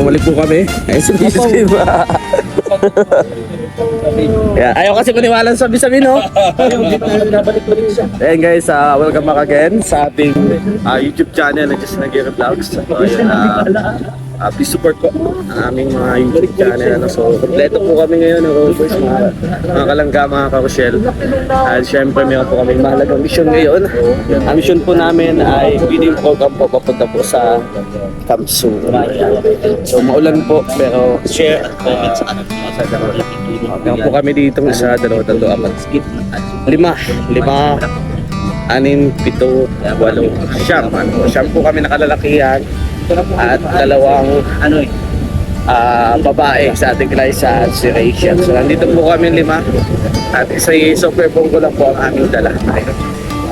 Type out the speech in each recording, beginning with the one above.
Bumalik po kami. Ay, subscribe. Yeah, ayaw kasi maniwala sa sabi-sabi, no? Ayan guys, welcome back again sa ating YouTube channel na Just Nagiri Vlogs. So, please support po ang aming mga YouTube channel. So, kompleto po kami ngayon ng Rovers, mga kalangga, mga karosyel. At syempre, meron po kami mahalagang mission ngayon. Ang mission po namin ay feeding program po papunta po sa Kamsu. So, maulan po, pero share at comment sa ating mga sa meron po kami dito isa, dalawa, tatlo, apat, lima, anim, pito, walo, siyam. Siyam po kami nakalalakihan at dalawang babae sa ating klase at si Rachel. So nandito po kami lima at isa super pongko lang po ang aming dala.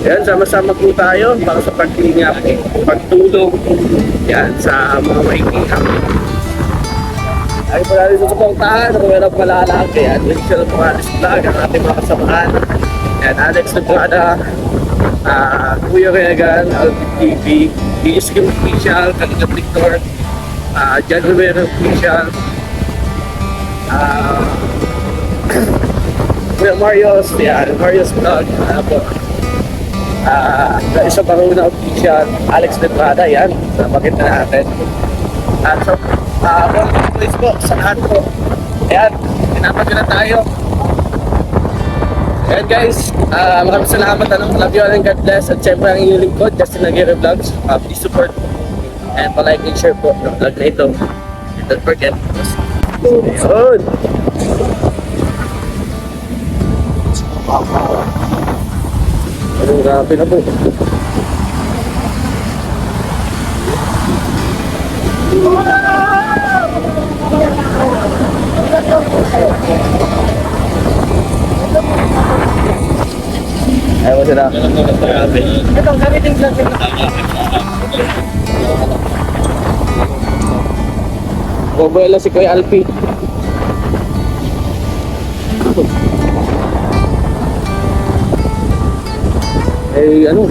Yan, sama-sama po tayo para sa pagtingap, pagtulong yan sa mga maikihang. Ay po natin susuportahan kung meron malalaki at Rachel Morales Vlog, ang ating mga kasamahan. And Alex Nagrada, Kuya Regan, Alvin TV, DSQ Official, Kaligat Victor, John Rivera Official, Kuya Marios, yan, Marios Vlog, Isa Baruna Official, Alex Nagrada, yan, napakit na natin. At so, welcome please po sa lahat po. Ayan, pinapag na tayo. Ayan guys, maraming salamat. Love you all and God bless. At syempre ang inyong lingkod, Justin Nagiri Vlogs. Please support and palike and share po ng vlog na ito. And don't forget. Yun! Anong grabe na po. Ayaw sila. Ito, gamitin lang sila. Boboela si Kuya Alpi. Eh, ano?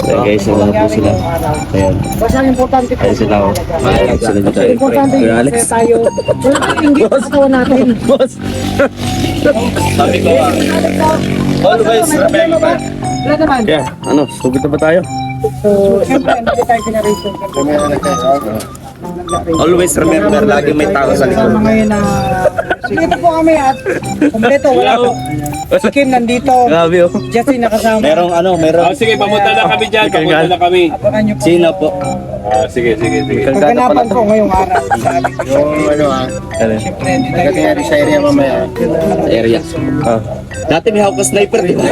So guys, wala po sila. Ayan. Basta ang importante po. Ayan sila. Mahalag sila dito. Importante Kuya yung Alex. masaya tayo. Wala kang inggit sa katawan natin. Boss! Sabi ko always remember. Wala naman. Yeah, ano, sugod na ba tayo? So, siyempre, hindi tayo generation. Always remember, lagi may tao sa likod. Kasama ngayon na... Dito po kami at kompleto. Wala po. Si Kim nandito. Grabe oh. Justin nakasama. Merong. Sige, pamunta na kami dyan. Pamunta na kami. Abangan nyo po. Sino po? Sige. Pagkanapan po ngayong araw. Sabi ko Alin? siyempre, hindi tayo Nangyari sa area mamaya. Sa area. Ah. Dati may hawak na sniper, di ba?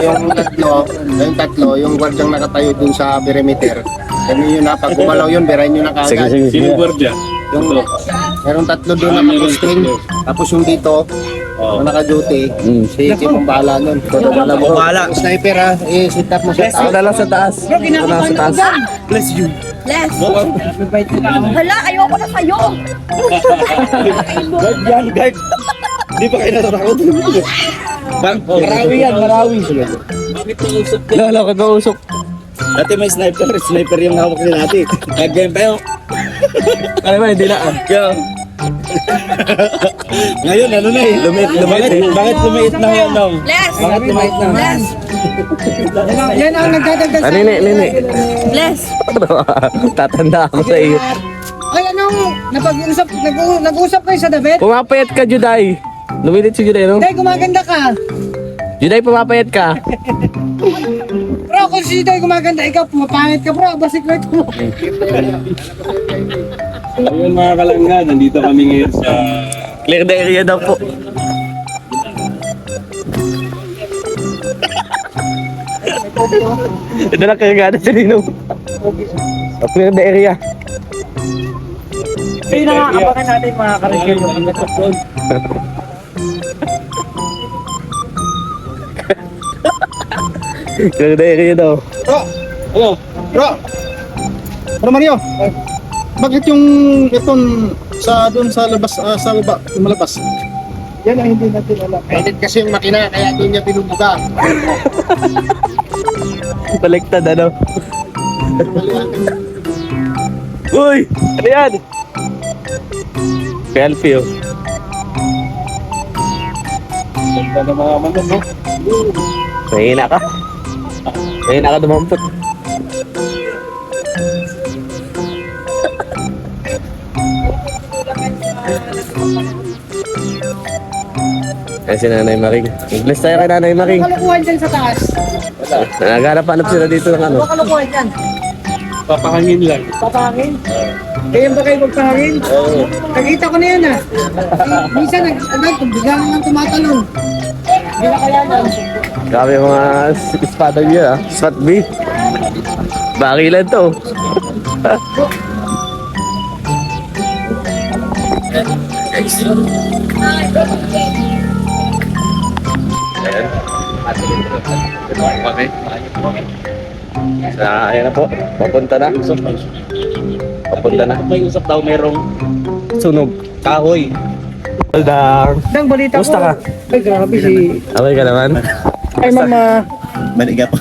Yung tatlo, yung guardyang nakatayo dun sa perimeter. Ganun yun na, pag gumalaw yun, birahin nyo na kaagad. Sino gwardiya? Yung, merong tatlo doon na naka-posting. Tapos yung dito, na naka-duty, si Kim ang bahala nun. Bahala. Sniper ha, sit up mo sa Ako na lang sa taas. Bro, kinakabahan ako dyan. Bless you. Les! Mabait nila ako. Hala, ayoko na sa'yo! Guard. Di pa kayo natatakot. Marawi yan, marawi. Lala ko na usok. Dati may sniper yung hawak nila natin. Nag-game pa yun. Ano ba, hindi na ah. Ngayon, ano na eh, bakit lumiit na yan nung? Les! Bakit lumiit na? Les! Yan ang nagdadagdag sa Nini. Les! Tatanda ako sa iyo. Ay, anong nag-uusap kayo sa David? Pumapayat ka, Juday. Lumilit si Juday, no? Hindi, gumaganda ka. Juday, pumapayat ka. Bro, kung si Day gumaganda, ikaw pumapangit ka bro. Basiklet mo. Ayun mga kalangga, nandito kami ngayon sa... Clear the area daw po. Ito lang kagada si Nino. Clear the area. Pinakakabangan natin mga karigil yung pagkakapon. Clear the area daw. Bro! Bro Mario! Bakit yung beton doon sa labas, sa baba, lumalabas? Yan ang hindi natin alam. Mainit kasi yung makina, kaya hindi niya binubuga. Baliktad, ano? Uy! Ano yan? Selfie, oh. Ganda ng mga manok, no? Mahina ka. Mahina ka dumampot. Ayan si Nanay Maring. English tayo kay Nanay Maring. Kalukuhan dyan sa taas. Naghanap-hanap sila dito ng ano. Ano kalukuhan dyan? Papahangin lang. Papahangin? Kaya ba kayo magpahangin? Oo. Nakita ko na yan ah. Minsan, bigla mo nang tumatalon. Hindi na kaya na. Grabe yung mga espada niya, ah. SWAT B. Bakilan to. Ayan. Kami. Ayan na po. Papunta na. Papunta na. May usap daw merong Sunog. kahoy. Dang. Dang, balita ko. Musta ka? Ay, grabe si... Okay ka naman? Ay, mama. Maniga po.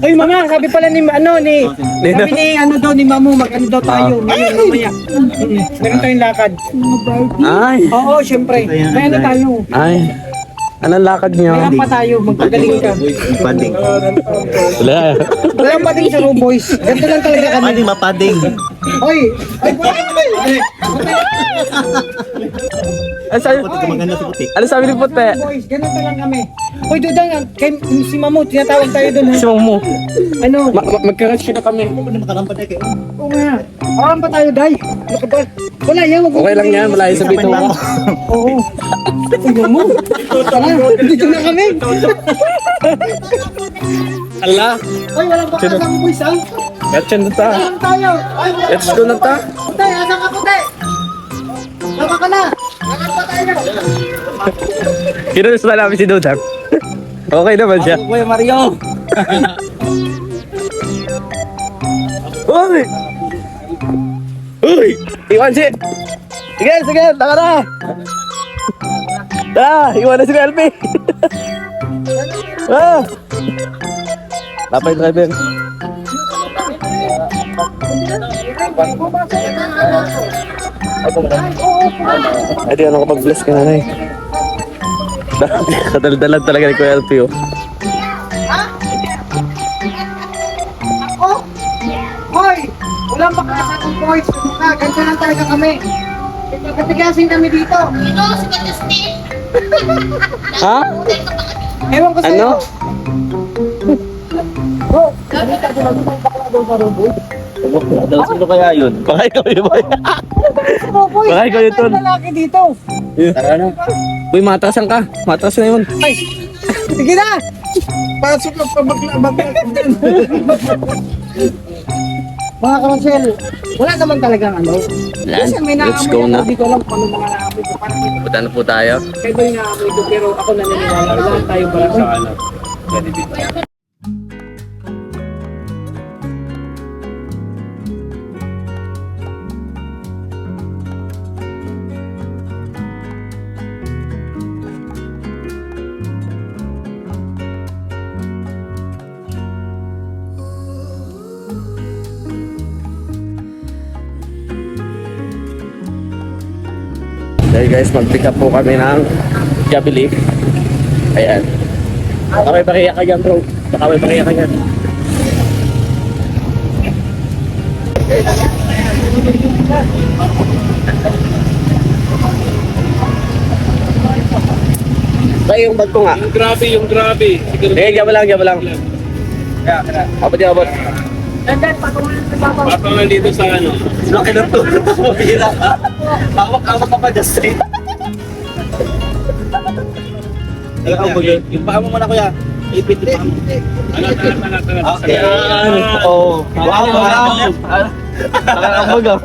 Ay, mama, sabi pala ni, sabi ni, daw ni mamu, mag-ano daw tayo. Ngayon, mamaya. Meron tayong lakad. Ay. Oo, syempre. May ano tayo. Ay. Anong lakad niyo? May pa tayo, magpagaling ka. Pading. Wala. Wala pa din sa Raw Boys. Ganito lang talaga kami. Pading, mapading. Oy! Ay, ay! Ano sabi? Maganda sa putik. Ano sabi ni Puti? Boys, ganito lang kami. Hoy, Dudang, si Mamu, tinatawag tayo doon. Si Mamu. Ano? Magka-rush na kami. Makalampan na kayo. Oo nga. Awan pa tayo, Day. Ano ka ba? Wala yan, wag mo. Okay lang yan, malayo sa bito ko. Oo. Uy, Mamu. Tara, dito na kami. Ala, Hoy, walang pakasang boys, ha? gatsan na ta. Alam tayo. Ay, Let's go na ta. Puti, asan ka, Puti? Laka ka na. Lakad pa tayo. Kinunus na namin si Dudang. Okay naman siya. Kuya Mario! Uy! Uy! Iwan si... Sige, sige, taka na! Iwan na si Melby! Lapay driver. Ay, di ano kapag-bless ka nanay. Kadaldalan talaga ni Kuya LPO. Ako? Hoy! Walang pakasang boys. Ganito lang talaga kami. Katigasin kami dito. Ha? Ewan ko sa'yo. Ano? Oh, nakita ko lang yung bakla doon sa robot. Sino kaya yun? Baka ikaw yun ba? Boy, Baka ikaw yun, Tol. lalaki dito. Tara na. Uy, matasan ka. Matasan na yun. Ay, sige na. Pasok na pa bakla. Mga karosel, wala naman talagang ano. Yan. Kasi may Let's naamoy go ako, na. Hindi ko alam kung ano mga naamoy ko. Parang Punta na po tayo. kayo ba yung naamoy ko, pero ako naniniwala. Wala tayo ba? Sa ano? Jollibee. Dahil guys, mag-pick up po kami ng Jollibee. Ayan. Baka may pakiya ka dyan, bro. Baka may pakiya ka dyan. Tayo yung bag ko nga. Yung grabe. Siguro. Diyan lang. Abot yung abot. Patong lang dito sa ano. Laki na to. Mabira ka. Hawak-hawak ka pa, Justin. Yung paa mo muna, kuya. Ipit yung paa mo. Ayan. Oo. Wow. Nakakambag ah.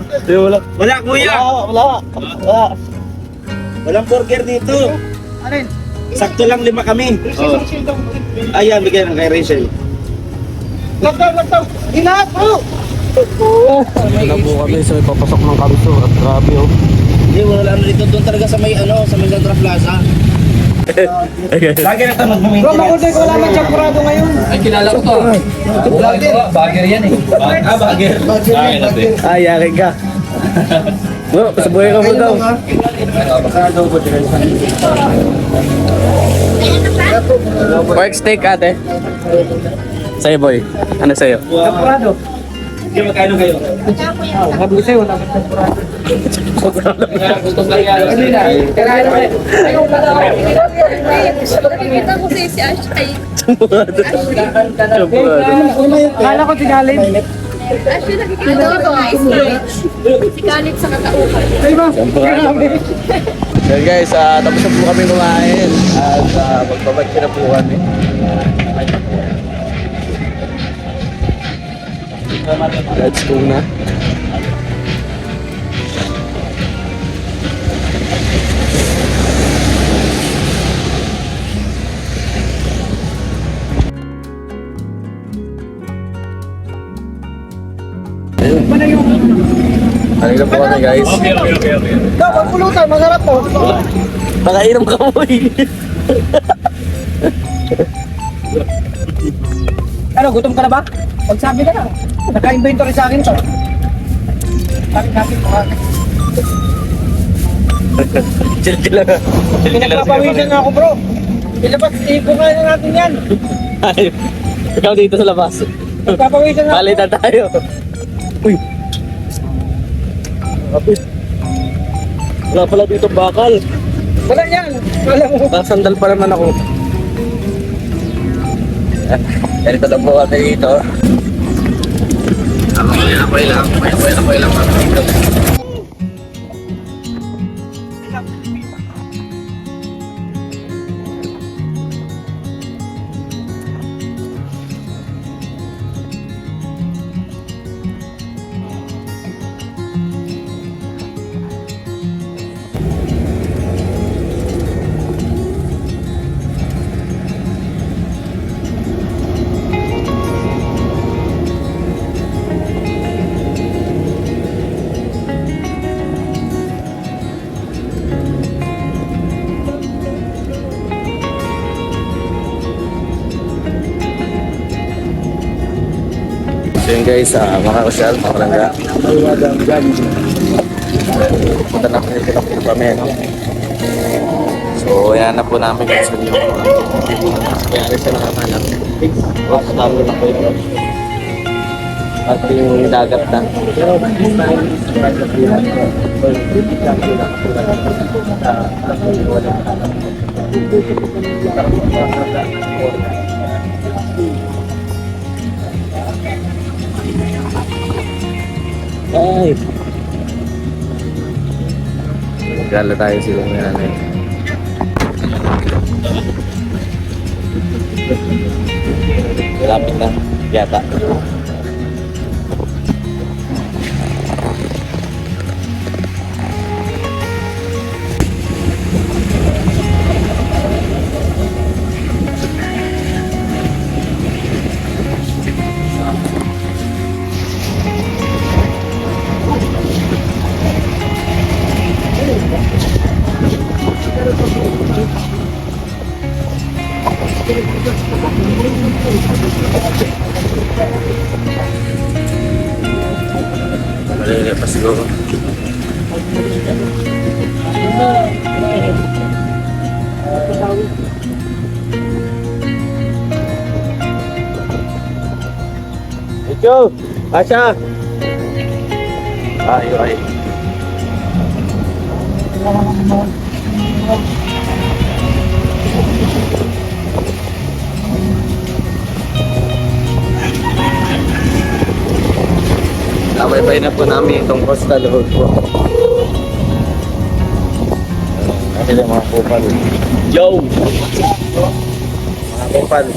Wala, kuya. Wala. Walang burger dito. Alin? Sakto lang 5 kami. Ayan, bigyan ng kay Rachel. Lagtaw! Inaat mo! Wala po kami sa papasok ng Kamso at grabe oh. Hindi, wala ano dito. Doon talaga sa may Sandra Plaza. Lagi na ito mag-maintain. Bro, makulay ko wala man champurado ngayon. Ay, kilala ko to. Bagger yan eh. Bagger. Ay, yari ka. Bro, sabuhay ka mo daw. Pork steak ate. Sa'yo boy. Ano sa'yo? Champurado. Hindi, magkano kayo? Sabi ko sa'yo, wala man champurado. Gutom lang yan. Nakikita ko si Ash ay Champurado. Kala ko tigalin. Ash yung nakikita ko to ay si Kalit sa katauhan. Ay ba? Champurado. Well guys, tapos na po kami kumain. At magbabag na po kami. Let's go na. Kanina po kami guys. Okay. Dapat pulutan, masarap po. Nakainom ka mo eh. Ano, gutom ka na ba? Pagsabi ka na. Naka-inventory sa akin to. Sabi ko. Chill lang. Pinagpapawisan na ako, bro. Ilabas, ipungan na natin yan. Ay, ikaw dito sa labas. Nagpapawisan na ako. Palitan tayo. Uy. Wala pala dito bakal. Wala yan. Wala mo. Sandal pa naman ako. Ganito na po kami dito. Akoy lang. So yun guys, mga kasyal, mga kalangga. Punta na po kami, no? So, ayan na po namin guys yung nangyari sa nanganganak. O, talo na po ito. At yung dagat na. Ay! Gala tayo sila ng nanay. Malapit na, yata. Maliliit pa siguro. Ito! Asya! Ay. Kamay-bay na po namin itong coastal road po. Nakila mga kupal. Yo! Mga kupal.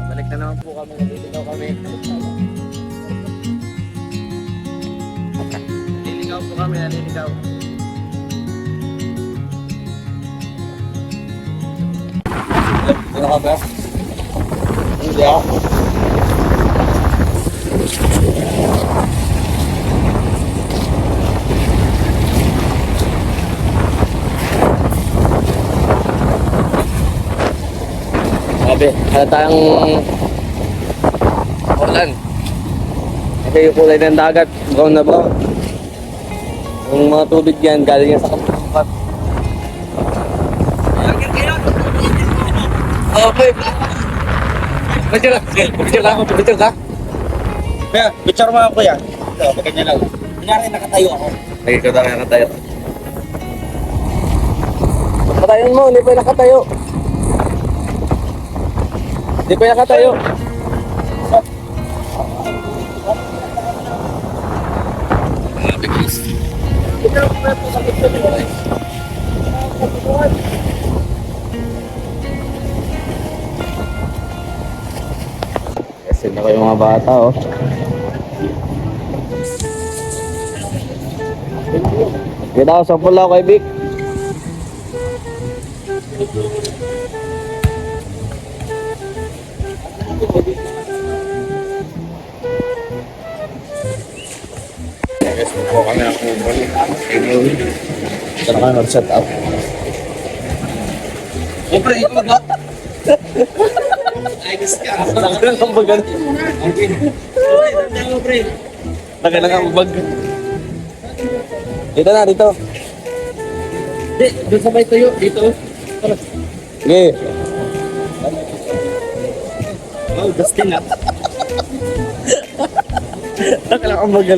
Balik na naman po kami. Naliligaw kami. Naliligaw po kami. Naliligaw. Ano ka ba? Hindi ako. Sabi, halatang ulan. Kasi yung kulay ng dagat, brown na brown. Yung mga tubig yan, galing yan sa kapulukat. Okay. Picture ka? Picture ka? Picture ka? Kaya, picture mo ako yan. Ito, ganyan lang. Kunyari nakatayo ako. Lagi ka tayo nakatayo. Patayon mo, hindi pa yung nakatayo. Hindi pa yung nakatayo. Kasi na kayo mga bata, oh. Kita ako sa pula kay Vic. Guys, po kami ang kumuli. Saan kami mag-set up? Siyempre, ikaw ba? Nakalang ang bag. Nakalang ang bag. Dito na, dito. Hindi, doon sa may tayo. Dito. Okay. Oh, Dustin na. Nakalang ang bag.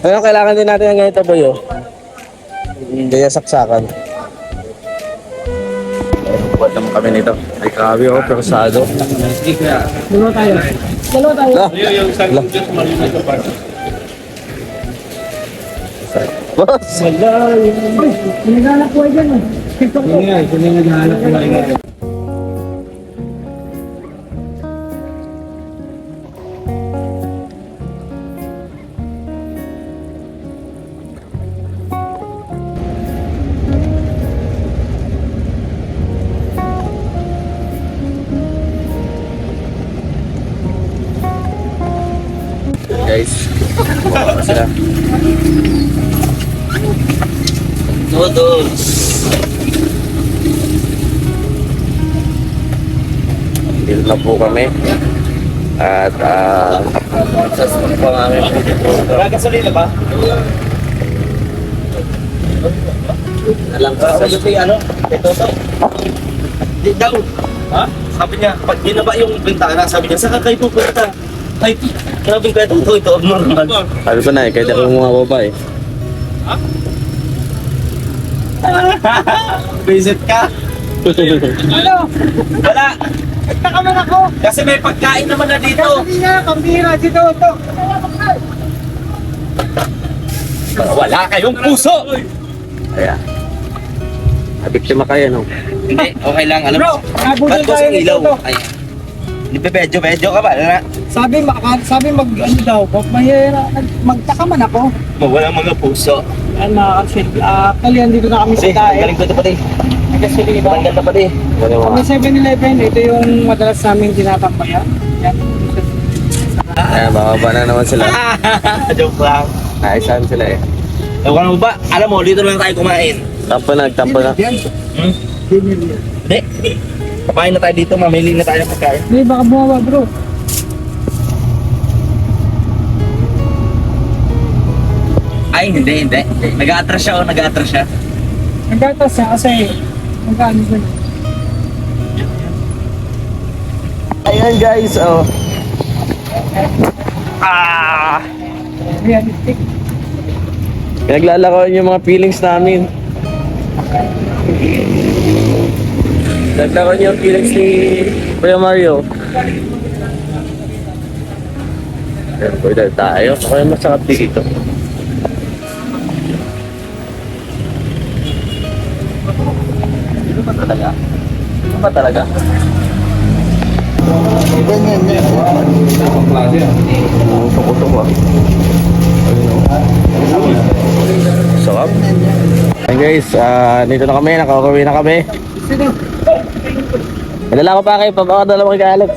Ano kailangan din natin ng ganito ba yun? Ganyan saksakan. Buat naman kami nito. Ay grabe oh, persado. Dalawa tayo. La. Boss! Naghanap ko dyan eh. TikTok ko. Naghanap ko. Guys, buka sila. Noodles. Dito na po kami. At sasama po ang aming Gasolina ba? alam ka. Sabi ko ano? Ito to. Di daw. Ha? Sabi niya, pag binaba yung bintana, sabi niya, saan kayo pupunta? Ay, grabe ka ito abnormal. Sabi ko na eh, kahit ako mga babae. Visit ka? Ano? Wala. Nagtaka man ako. Kasi may pagkain naman na dito. Kasi nga, kambira si Toto. Wala kayong puso. Kaya. Nabiktima kayo, no? Hindi, okay lang. Alam Bro, mo, nabudol ba't ko tayo sa ni ilaw? Toto. Ay, medyo ka ba? Wala. Sabi mag ano daw, mahira, magtaka man ako. Wala mga puso. Ano actually, actually andito na kami sa Kasi, ang Dae. galing ko ito pati. Actually, Ang ganda pati. Wala kami mga. 7-Eleven, ito yung madalas namin tinatambayan. Yan. Ayan, bababa na naman sila. Joke lang. Naisahan sila eh. Ewan mo ba? Alam mo, dito lang tayo kumain. Tampo na. Hmm? Hindi. Kapain na tayo dito, mamili na tayo ng pagkain. Hindi, baka bumawa bro. Ay, hindi. Nag-a-atras siya o nag-a-atras siya. Nagkatas siya kasi magkano ba yun? Ayan guys, oh. Realistic. Naglalakawan yung mga feelings namin. Naglalakawan yung feelings ni Kuya Mario. Ayan, pwede tayo. Ako yung masakap dito. Ano ba talaga? Tuko-tuko. Sarap. Hey guys, dito na kami, nakakauwi na kami. Madala ko pa kayo, pabaka dala mo kay Alex.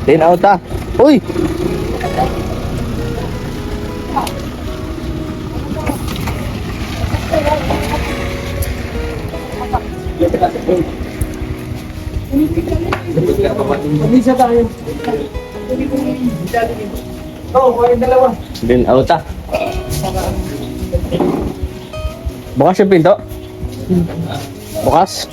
Tin out ah. Uy! Isa tayo. Kayong dalawa. Tin out ah. Bukas yung pinto? Bukas?